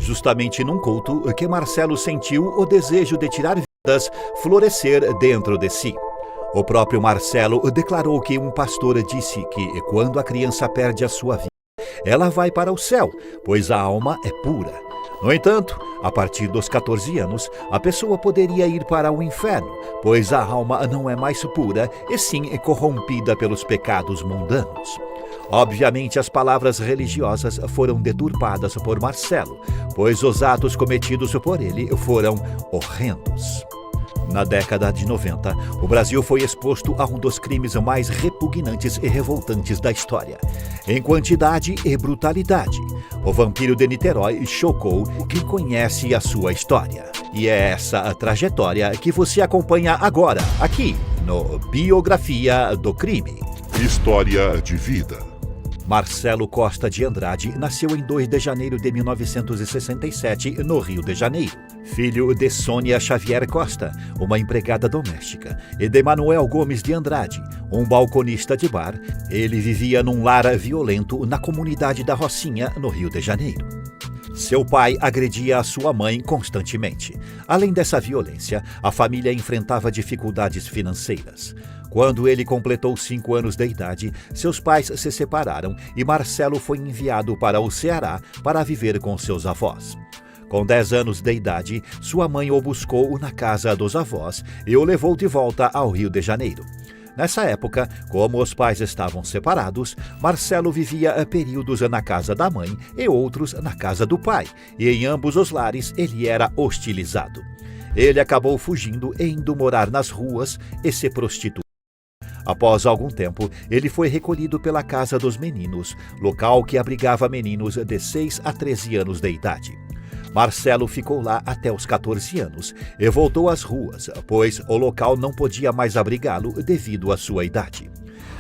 justamente num culto que Marcelo sentiu o desejo de tirar vidas florescer dentro de si. O próprio Marcelo declarou que um pastor disse que quando a criança perde a sua vida, ela vai para o céu, pois a alma é pura. No entanto, a partir dos 14 anos, a pessoa poderia ir para o inferno, pois a alma não é mais pura e sim corrompida pelos pecados mundanos. Obviamente, as palavras religiosas foram deturpadas por Marcelo, pois os atos cometidos por ele foram horrendos. Na década de 90, o Brasil foi exposto a um dos crimes mais repugnantes e revoltantes da história. Em quantidade e brutalidade, o vampiro de Niterói chocou quem conhece a sua história. E é essa a trajetória que você acompanha agora, aqui, no Biografia do Crime. História de vida. Marcelo Costa de Andrade nasceu em 2 de janeiro de 1967, no Rio de Janeiro. Filho de Sônia Xavier Costa, uma empregada doméstica, e de Manuel Gomes de Andrade, um balconista de bar, ele vivia num lar violento na comunidade da Rocinha, no Rio de Janeiro. Seu pai agredia a sua mãe constantemente. Além dessa violência, a família enfrentava dificuldades financeiras. Quando ele completou 5 anos de idade, seus pais se separaram e Marcelo foi enviado para o Ceará para viver com seus avós. Com 10 anos de idade, sua mãe o buscou na casa dos avós e o levou de volta ao Rio de Janeiro. Nessa época, como os pais estavam separados, Marcelo vivia períodos na casa da mãe e outros na casa do pai, e em ambos os lares ele era hostilizado. Ele acabou fugindo e indo morar nas ruas e se prostituindo. Após algum tempo, ele foi recolhido pela Casa dos Meninos, local que abrigava meninos de 6 a 13 anos de idade. Marcelo ficou lá até os 14 anos e voltou às ruas, pois o local não podia mais abrigá-lo devido à sua idade.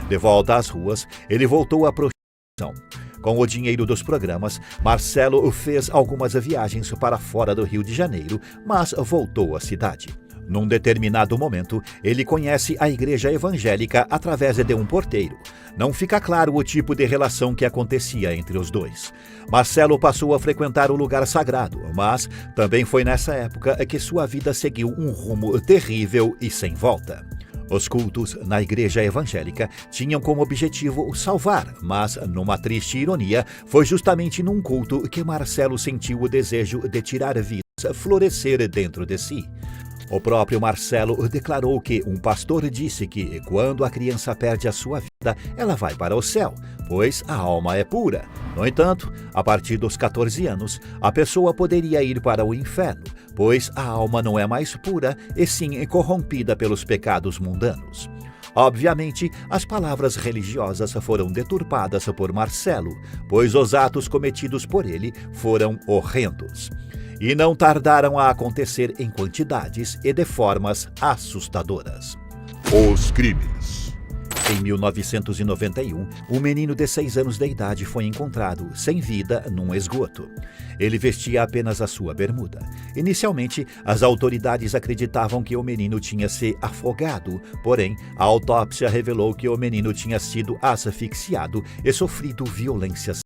De volta às ruas, ele voltou à prostituição. Com o dinheiro dos programas, Marcelo fez algumas viagens para fora do Rio de Janeiro, mas voltou à cidade. Num determinado momento, ele conhece a igreja evangélica através de um porteiro. Não fica claro o tipo de relação que acontecia entre os dois. Marcelo passou a frequentar o lugar sagrado, mas também foi nessa época que sua vida seguiu um rumo terrível e sem volta. Os cultos na igreja evangélica tinham como objetivo salvar, mas, numa triste ironia, foi justamente num culto que Marcelo sentiu o desejo de tirar vidas florescer dentro de si. O próprio Marcelo declarou que um pastor disse que quando a criança perde a sua vida, ela vai para o céu, pois a alma é pura. No entanto, a partir dos 14 anos, a pessoa poderia ir para o inferno, pois a alma não é mais pura e sim corrompida pelos pecados mundanos. Obviamente, as palavras religiosas foram deturpadas por Marcelo, pois os atos cometidos por ele foram horrendos. E não tardaram a acontecer em quantidades e de formas assustadoras. Os crimes. Em 1991, um menino de 6 anos de idade foi encontrado, sem vida, num esgoto. Ele vestia apenas a sua bermuda. Inicialmente, as autoridades acreditavam que o menino tinha se afogado, porém, a autópsia revelou que o menino tinha sido asfixiado e sofrido violências.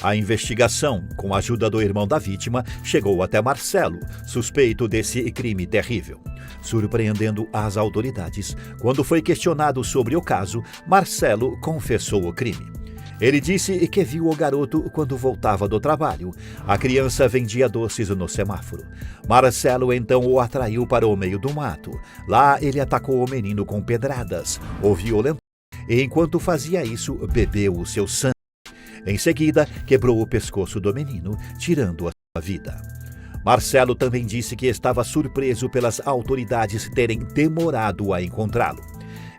A investigação, com a ajuda do irmão da vítima, chegou até Marcelo, suspeito desse crime terrível. Surpreendendo as autoridades, quando foi questionado sobre o caso, Marcelo confessou o crime. Ele disse que viu o garoto quando voltava do trabalho. A criança vendia doces no semáforo. Marcelo então o atraiu para o meio do mato. Lá ele atacou o menino com pedradas, o violentou e, enquanto fazia isso, bebeu o seu sangue. Em seguida, quebrou o pescoço do menino, tirando a sua vida. Marcelo também disse que estava surpreso pelas autoridades terem demorado a encontrá-lo.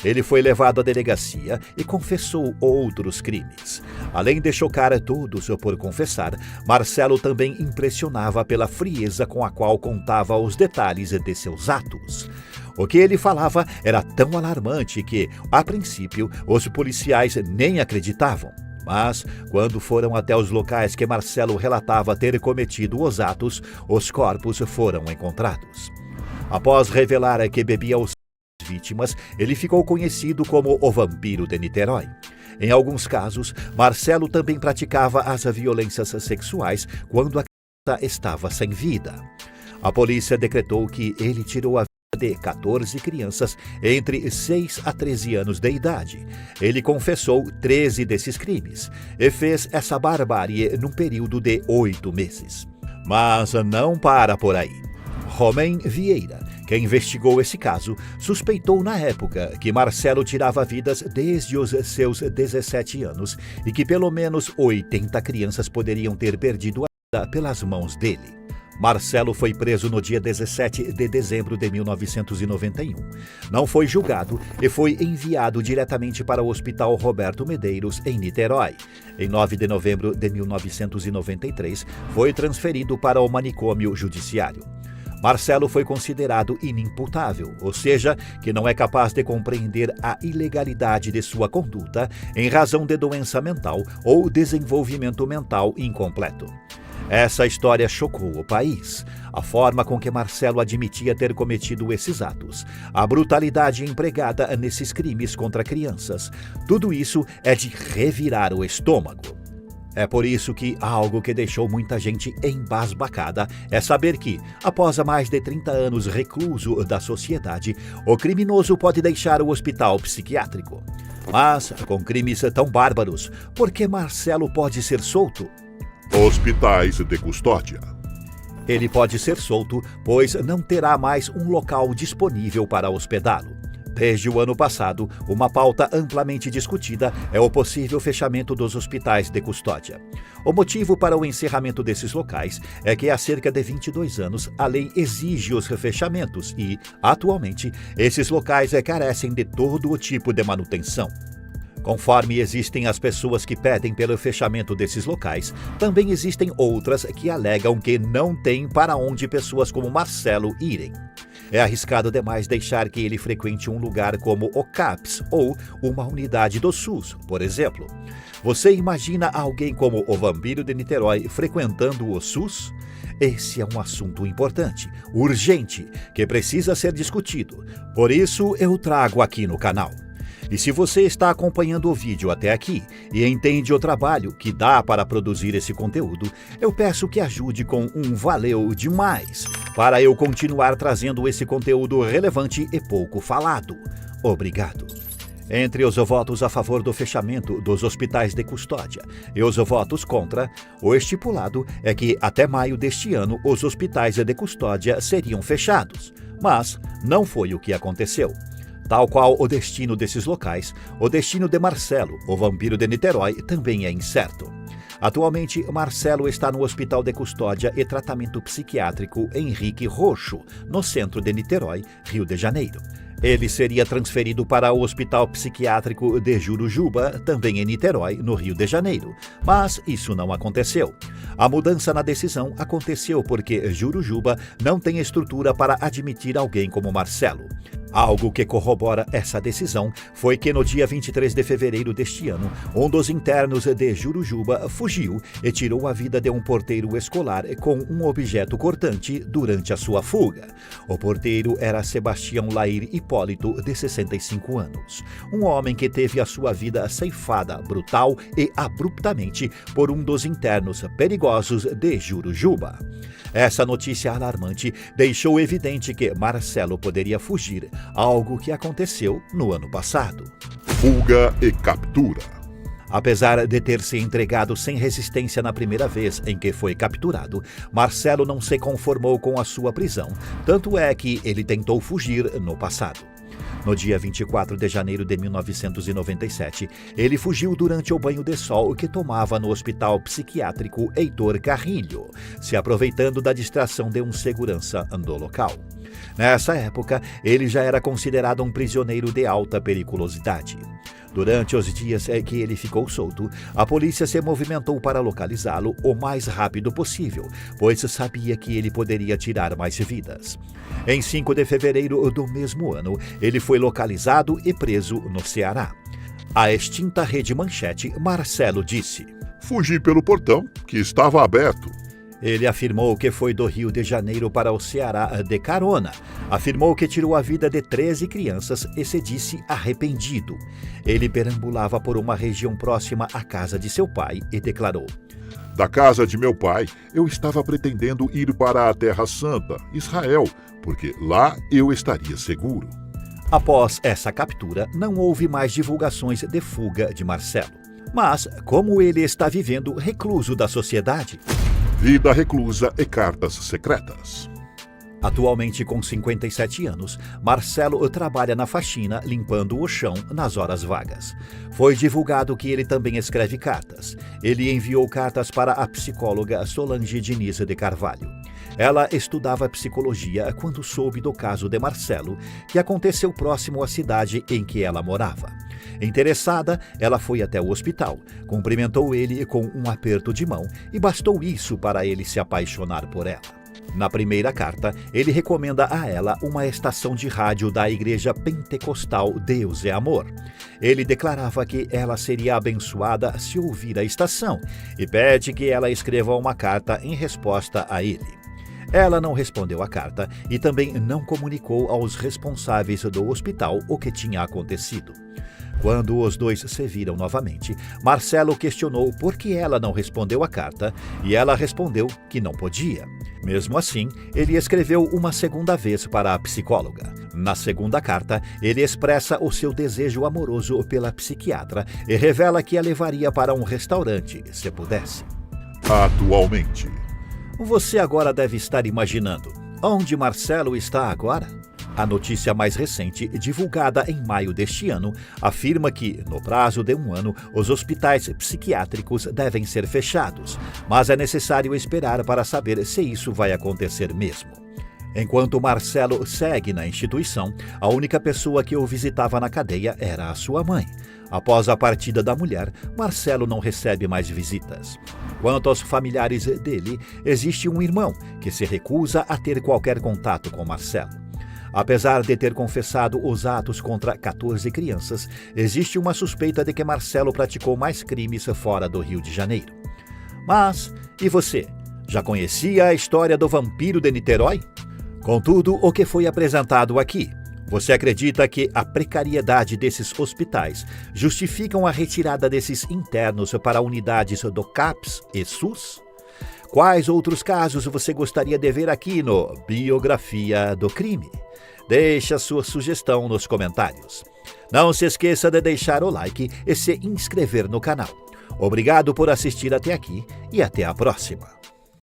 Ele foi levado à delegacia e confessou outros crimes. Além de chocar todos por confessar, Marcelo também impressionava pela frieza com a qual contava os detalhes de seus atos. O que ele falava era tão alarmante que, a princípio, os policiais nem acreditavam. Mas, quando foram até os locais que Marcelo relatava ter cometido os atos, os corpos foram encontrados. Após revelar que bebia os vítimas, ele ficou conhecido como o Vampiro de Niterói. Em alguns casos, Marcelo também praticava as violências sexuais quando a estava sem vida. A polícia decretou que ele tirou a de 14 crianças entre 6 a 13 anos de idade. Ele confessou 13 desses crimes e fez essa barbárie num período de 8 meses. Mas não para por aí. Romain Vieira, que investigou esse caso, suspeitou na época que Marcelo tirava vidas desde os seus 17 anos e que pelo menos 80 crianças poderiam ter perdido a vida pelas mãos dele. Marcelo foi preso no dia 17 de dezembro de 1991. Não foi julgado e foi enviado diretamente para o Hospital Roberto Medeiros, em Niterói. Em 9 de novembro de 1993, foi transferido para o manicômio judiciário. Marcelo foi considerado inimputável, ou seja, que não é capaz de compreender a ilegalidade de sua conduta em razão de doença mental ou desenvolvimento mental incompleto. Essa história chocou o país. A forma com que Marcelo admitia ter cometido esses atos, a brutalidade empregada nesses crimes contra crianças, tudo isso é de revirar o estômago. É por isso que algo que deixou muita gente embasbacada é saber que, após mais de 30 anos recluso da sociedade, o criminoso pode deixar o hospital psiquiátrico. Mas, com crimes tão bárbaros, por que Marcelo pode ser solto? Hospitais de custódia. Ele pode ser solto, pois não terá mais um local disponível para hospedá-lo. Desde o ano passado, uma pauta amplamente discutida é o possível fechamento dos hospitais de custódia. O motivo para o encerramento desses locais é que há cerca de 22 anos a lei exige os fechamentos e, atualmente, esses locais carecem de todo o tipo de manutenção. Conforme existem as pessoas que pedem pelo fechamento desses locais, também existem outras que alegam que não tem para onde pessoas como Marcelo irem. É arriscado demais deixar que ele frequente um lugar como o CAPS ou uma unidade do SUS, por exemplo. Você imagina alguém como o vampiro de Niterói frequentando o SUS? Esse é um assunto importante, urgente, que precisa ser discutido. Por isso eu trago aqui no canal. E se você está acompanhando o vídeo até aqui e entende o trabalho que dá para produzir esse conteúdo, eu peço que ajude com um valeu demais, para eu continuar trazendo esse conteúdo relevante e pouco falado. Obrigado. Entre os votos a favor do fechamento dos hospitais de custódia e os votos contra, o estipulado é que até maio deste ano os hospitais de custódia seriam fechados, mas não foi o que aconteceu. Tal qual o destino desses locais, o destino de Marcelo, o vampiro de Niterói, também é incerto. Atualmente, Marcelo está no Hospital de Custódia e Tratamento Psiquiátrico Henrique Roxo, no centro de Niterói, Rio de Janeiro. Ele seria transferido para o Hospital Psiquiátrico de Jurujuba, também em Niterói, no Rio de Janeiro. Mas isso não aconteceu. A mudança na decisão aconteceu porque Jurujuba não tem estrutura para admitir alguém como Marcelo. Algo que corrobora essa decisão foi que no dia 23 de fevereiro deste ano, um dos internos de Jurujuba fugiu e tirou a vida de um porteiro escolar com um objeto cortante durante a sua fuga. O porteiro era Sebastião Lair Hipólito, de 65 anos. Um homem que teve a sua vida ceifada brutal e abruptamente por um dos internos perigosos de Jurujuba. Essa notícia alarmante deixou evidente que Marcelo poderia fugir, algo que aconteceu no ano passado. Fuga e captura. Apesar de ter se entregado sem resistência na primeira vez em que foi capturado, Marcelo não se conformou com a sua prisão, tanto é que ele tentou fugir no passado. No dia 24 de janeiro de 1997, ele fugiu durante o banho de sol que tomava no Hospital Psiquiátrico Heitor Carrilho, se aproveitando da distração de um segurança do local. Nessa época, ele já era considerado um prisioneiro de alta periculosidade. Durante os dias em que ele ficou solto, a polícia se movimentou para localizá-lo o mais rápido possível, pois sabia que ele poderia tirar mais vidas. Em 5 de fevereiro do mesmo ano, ele foi localizado e preso no Ceará. À extinta Rede Manchete, Marcelo disse: Fugi pelo portão, que estava aberto. Ele afirmou que foi do Rio de Janeiro para o Ceará de carona. Afirmou que tirou a vida de 13 crianças e se disse arrependido. Ele perambulava por uma região próxima à casa de seu pai e declarou: Da casa de meu pai, eu estava pretendendo ir para a Terra Santa, Israel, porque lá eu estaria seguro. Após essa captura, não houve mais divulgações de fuga de Marcelo. Mas como ele está vivendo recluso da sociedade? Vida reclusa e cartas secretas. Atualmente com 57 anos, Marcelo trabalha na faxina limpando o chão nas horas vagas. Foi divulgado que ele também escreve cartas. Ele enviou cartas para a psicóloga Solange Diniz de Carvalho. Ela estudava psicologia quando soube do caso de Marcelo, que aconteceu próximo à cidade em que ela morava. Interessada, ela foi até o hospital, cumprimentou ele com um aperto de mão e bastou isso para ele se apaixonar por ela. Na primeira carta, ele recomenda a ela uma estação de rádio da Igreja Pentecostal Deus é Amor. Ele declarava que ela seria abençoada se ouvir a estação e pede que ela escreva uma carta em resposta a ele. Ela não respondeu à carta e também não comunicou aos responsáveis do hospital o que tinha acontecido. Quando os dois se viram novamente, Marcelo questionou por que ela não respondeu à carta e ela respondeu que não podia. Mesmo assim, ele escreveu uma segunda vez para a psicóloga. Na segunda carta, ele expressa o seu desejo amoroso pela psiquiatra e revela que a levaria para um restaurante, se pudesse. Atualmente. Você agora deve estar imaginando, onde Marcelo está agora? A notícia mais recente, divulgada em maio deste ano, afirma que, no prazo de 1 ano, os hospitais psiquiátricos devem ser fechados, mas é necessário esperar para saber se isso vai acontecer mesmo. Enquanto Marcelo segue na instituição, a única pessoa que o visitava na cadeia era a sua mãe. Após a partida da mulher, Marcelo não recebe mais visitas. Quanto aos familiares dele, existe um irmão que se recusa a ter qualquer contato com Marcelo. Apesar de ter confessado os atos contra 14 crianças, existe uma suspeita de que Marcelo praticou mais crimes fora do Rio de Janeiro. Mas, e você? Já conhecia a história do vampiro de Niterói? Contudo, o que foi apresentado aqui, você acredita que a precariedade desses hospitais justificam a retirada desses internos para unidades do CAPS e SUS? Quais outros casos você gostaria de ver aqui no Biografia do Crime? Deixe a sua sugestão nos comentários. Não se esqueça de deixar o like e se inscrever no canal. Obrigado por assistir até aqui e até a próxima.